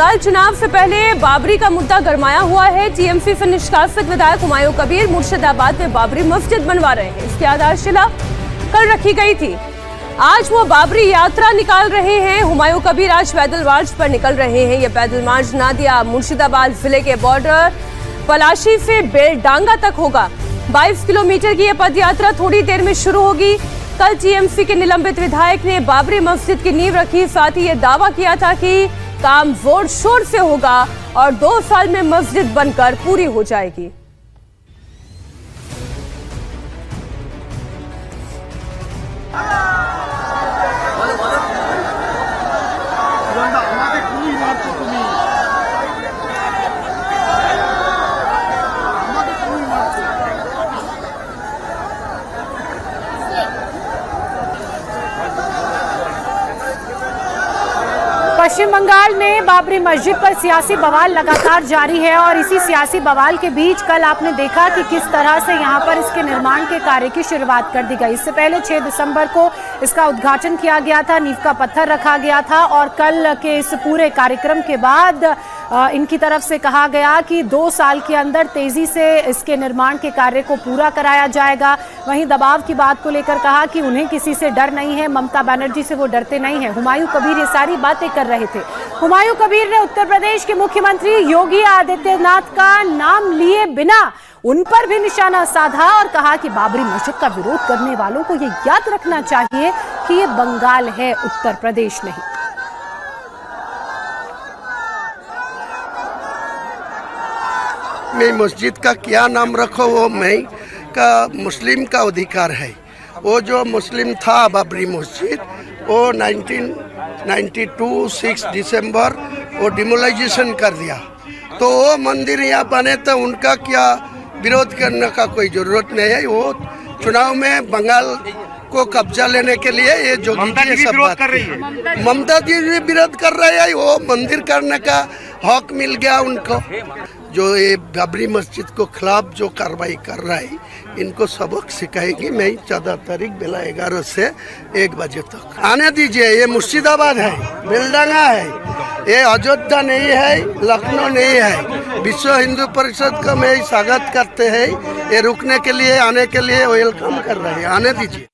बंगाल चुनाव से पहले बाबरी का मुद्दा गरमाया हुआ है। टीएमसी से निष्कासित विधायक हुमायूं कबीर मुर्शिदाबाद में बाबरी मस्जिद बनवा रहे हैं। इसकी आधारशिला कल रखी गई थी। आज वो बाबरी यात्रा निकाल रहे हैं। हुमायूं कबीर आज पैदल मार्च पर निकल रहे हैं। ये पैदल मार्च नादिया मुर्शिदाबाद जिले के बॉर्डर पलाशी से बेलडांगा तक होगा। 22 किलोमीटर की यह पद यात्रा थोड़ी देर में शुरू होगी। कल टीएमसी के निलंबित विधायक ने बाबरी मस्जिद की नींव रखी। साथ ही ये दावा किया था कि काम जोर शोर से होगा और 2 साल में मस्जिद बनकर पूरी हो जाएगी। पश्चिम बंगाल में बाबरी मस्जिद पर सियासी बवाल लगातार जारी है और इसी सियासी बवाल के बीच कल आपने देखा कि किस तरह से यहां पर इसके निर्माण के कार्य की शुरुआत कर दी गई। इससे पहले 6 दिसंबर को इसका उद्घाटन किया गया था, नींव का पत्थर रखा गया था और कल के इस पूरे कार्यक्रम के बाद इनकी तरफ से कहा गया कि 2 साल के अंदर तेजी से इसके निर्माण के कार्य को पूरा कराया जाएगा। वहीं दबाव की बात को लेकर कहा कि उन्हें किसी से डर नहीं है, ममता बनर्जी से वो डरते नहीं है। हुमायूं कबीर ये सारी बातें कर रहे थे। हुमायूं कबीर ने उत्तर प्रदेश के मुख्यमंत्री योगी आदित्यनाथ का नाम लिए बिना उन पर भी निशाना साधा और कहा कि बाबरी मस्जिद का विरोध करने वालों को ये याद रखना चाहिए कि ये बंगाल है, उत्तर प्रदेश नहीं। मैं मस्जिद का क्या नाम रखो वो मैं का मुस्लिम का अधिकार है। वो जो मुस्लिम था बाबरी मस्जिद वो 1992 6 दिसंबर वो डिमोलाइजेशन कर दिया। तो वो मंदिर यहाँ बने तो उनका क्या विरोध करने का कोई ज़रूरत नहीं है। वो चुनाव में बंगाल को कब्जा लेने के लिए ये जोगी जी सब बात कर रही है। ममता जी भी विरोध कर रहे हैं। वो मंदिर करने का हक मिल गया उनको। जो ये बाबरी मस्जिद को खिलाफ जो कार्रवाई कर रहा है इनको सबक सिखाएगी। मैं 14 तारीख बेला 11 से 1 बजे तक आने दीजिए। ये मुर्शिदाबाद है, बेलडांगा है, ये अयोध्या नहीं है, लखनऊ नहीं है। विश्व हिंदू परिषद का मैं स्वागत करते हैं। ये रुकने के लिए आने के लिए वेलकम कर रहे हैं। आने दीजिए।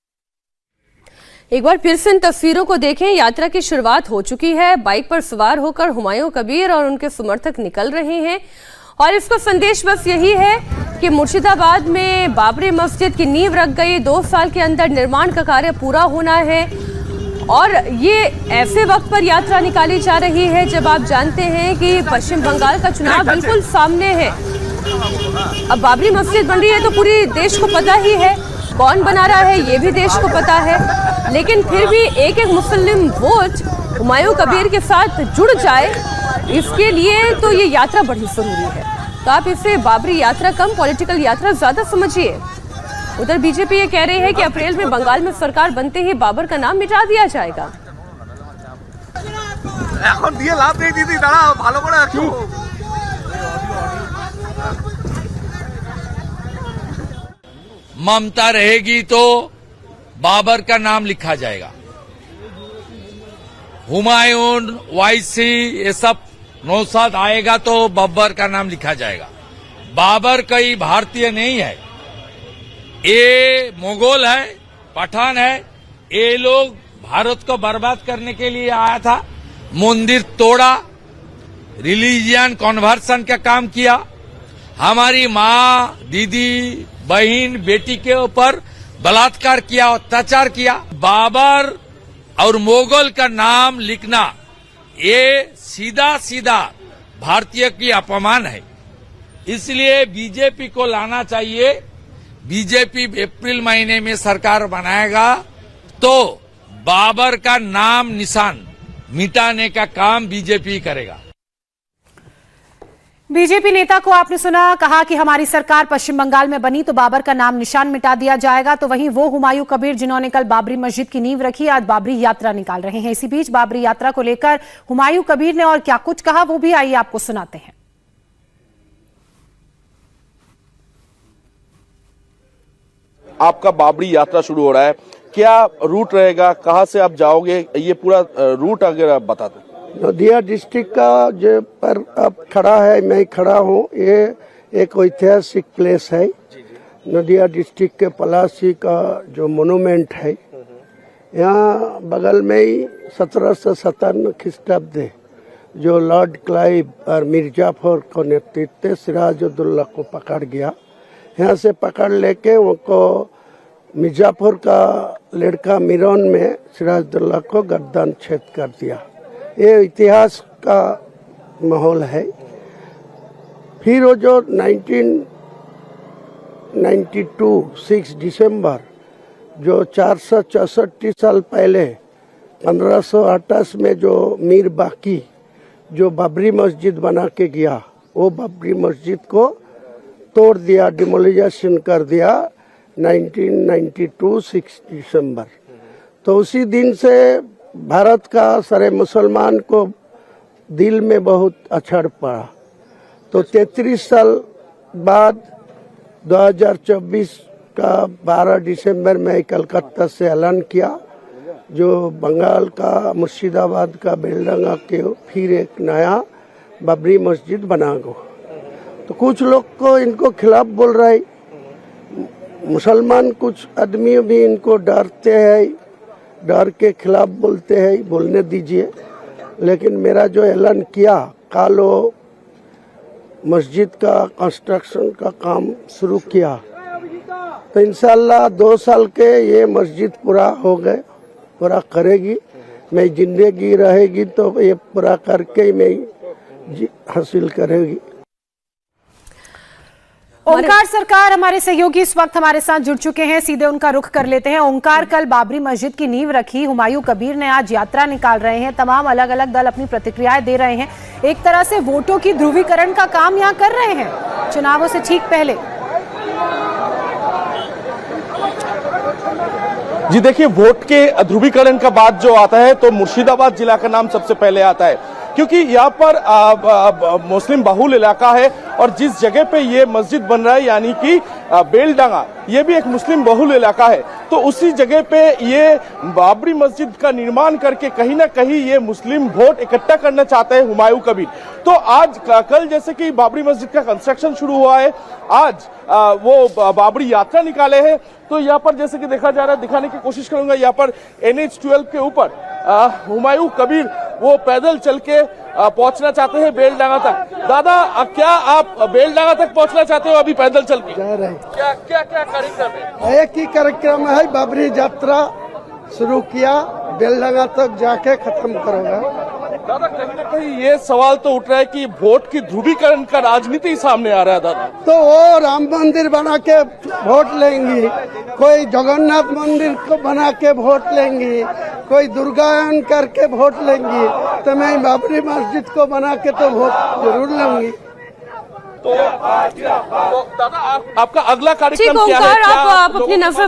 एक बार फिर से इन तस्वीरों को देखें। यात्रा की शुरुआत हो चुकी है। बाइक पर सवार होकर हुमायूं कबीर और उनके समर्थक निकल रहे हैं और इसका संदेश बस यही है कि मुर्शिदाबाद में बाबरी मस्जिद की नींव रख गई। 2 साल के अंदर निर्माण का कार्य पूरा होना है और ये ऐसे वक्त पर यात्रा निकाली जा रही है जब आप जानते हैं कि पश्चिम बंगाल का चुनाव बिल्कुल सामने है। अब बाबरी मस्जिद बन रही है तो पूरे देश को पता ही है कौन बना रहा है, ये भी देश को पता है। लेकिन फिर भी एक मुस्लिम वोट हुमायूं कबीर के साथ जुड़ जाए, इसके लिए तो ये यात्रा बड़ी जरूरी है। तो आप इसे बाबरी यात्रा कम पॉलिटिकल यात्रा ज्यादा समझिए। उधर बीजेपी ये कह रही है कि अप्रैल में बंगाल में सरकार बनते ही बाबर का नाम मिटा दिया जाएगा। ममता रहेगी तो बाबर का नाम लिखा जाएगा। हुमायूं, वायसी ये सब नौसाद आएगा तो बाबर का नाम लिखा जाएगा। बाबर कोई भारतीय नहीं है, ये मुगल है, पठान है। ये लोग भारत को बर्बाद करने के लिए आया था। मंदिर तोड़ा, रिलीजियन कन्वर्सन का काम किया। हमारी माँ, दीदी, बहन, बेटी के ऊपर बलात्कार किया, अत्याचार किया। बाबर और मुगल का नाम लिखना ये सीधा सीधा भारतीय की अपमान है। इसलिए बीजेपी को लाना चाहिए। बीजेपी अप्रैल महीने में सरकार बनाएगा तो बाबर का नाम निशान मिटाने का काम बीजेपी करेगा। बीजेपी नेता को आपने सुना, कहा कि हमारी सरकार पश्चिम बंगाल में बनी तो बाबर का नाम निशान मिटा दिया जाएगा। तो वहीं वो हुमायूं कबीर जिन्होंने कल बाबरी मस्जिद की नींव रखी, आज बाबरी यात्रा निकाल रहे हैं। इसी बीच बाबरी यात्रा को लेकर हुमायूं कबीर ने और क्या कुछ कहा वो भी आइए आपको सुनाते हैं। आपका बाबरी यात्रा शुरू हो रहा है, क्या रूट रहेगा, कहां से आप जाओगे, ये पूरा रूट अगर आप बता दें। नदिया डिस्ट्रिक्ट का जो पर अब खड़ा है, मैं खड़ा हूँ, ये एक ऐतिहासिक प्लेस है। नदिया डिस्ट्रिक्ट के पलासी का जो मोनूमेंट है, यहाँ बगल में ही 1757 ख्रीष्टाब्द जो लॉर्ड क्लाइव और मिर्जाफर को नेतृत्व सिराजुद्दौला को पकड़ गया। यहाँ से पकड़ लेके उनको मिर्जाफर का लड़का मिरोन में सिराजुद्दौला को गर्दन छेद कर दिया। ये इतिहास का माहौल है। फिर वो जो 1992 6 दिसंबर जो 464 साल पहले 1528 में जो मीर बाकी जो बाबरी मस्जिद बना के गया, वो बाबरी मस्जिद को तोड़ दिया, डिमोलिजेशन कर दिया 1992 6 दिसंबर। तो उसी दिन से भारत का सारे मुसलमान को दिल में बहुत अछड़ पड़ा। तो 33 साल बाद 2024 का 12 दिसंबर में कलकत्ता से ऐलान किया जो बंगाल का मुर्शिदाबाद का बेलडंगा के फिर एक नया बाबरी मस्जिद बना गो। तो कुछ लोग को इनको खिलाफ बोल रहा है, मुसलमान कुछ आदमी भी इनको डरते हैं, डर के खिलाफ बोलते हैं, बोलने दीजिए। लेकिन मेरा जो ऐलान किया, कल वो मस्जिद का कंस्ट्रक्शन का काम शुरू किया, तो इंशाल्लाह 2 साल के ये मस्जिद पूरा हो गए, पूरा करेगी। मैं जिंदगी रहेगी तो ये पूरा करके मैं हासिल करेगी। ओंकार सरकार हमारे सहयोगी इस वक्त हमारे साथ जुड़ चुके हैं, सीधे उनका रुख कर लेते हैं। ओंकार, कल बाबरी मस्जिद की नींव रखी, हुमायूं कबीर ने आज यात्रा निकाल रहे हैं, तमाम अलग अलग दल अपनी प्रतिक्रियाएं दे रहे हैं, एक तरह से वोटों की ध्रुवीकरण का काम यहाँ कर रहे हैं चुनावों से ठीक पहले। जी देखिए, वोट के ध्रुवीकरण का बात जो आता है तो मुर्शिदाबाद जिला का नाम सबसे पहले आता है, क्योंकि यहाँ पर मुस्लिम बहुल इलाका है और जिस जगह पे ये मस्जिद बन रहा है यानी कि बेलडांगा, ये भी एक मुस्लिम बहुल इलाका है। तो उसी जगह पे ये बाबरी मस्जिद का निर्माण करके कहीं ना कहीं ये मुस्लिम वोट इकट्ठा करना चाहते हैं हुमायूं कबीर। तो आज कल जैसे कि बाबरी मस्जिद का कंस्ट्रक्शन शुरू हुआ है, आज वो बाबरी यात्रा निकाले हैं। तो यहाँ पर जैसे कि देखा जा रहा है, दिखाने की कोशिश करूंगा, यहाँ पर NH-12 के ऊपर हुमायूं कबीर वो पैदल चल के पहुंचना चाहते हैं बेलडांगा तक। दादा, क्या आप बेलडांगा तक पहुंचना चाहते हो अभी पैदल चल के? जा रहे। क्या क्या क्या कार्यक्रम है? एक ही कार्यक्रम है, बाबरी यात्रा शुरू किया, बेलडांगा तक जाके खत्म करोगा। दादा, कहीं ना कहीं ये सवाल तो उठ रहा है कि वोट की ध्रुवीकरण का राजनीति सामने आ रहा है दादा। तो वो राम मंदिर बना के वोट लेंगी, कोई जगन्नाथ मंदिर को बना के वोट लेंगी, कोई दुर्गायन करके वोट लेंगी, तो मैं बाबरी मस्जिद को बना के तो वोट जरूर लूंगी। तो दादा, आपका अगला कार्यक्रम क्या है? आप अपनी नफरत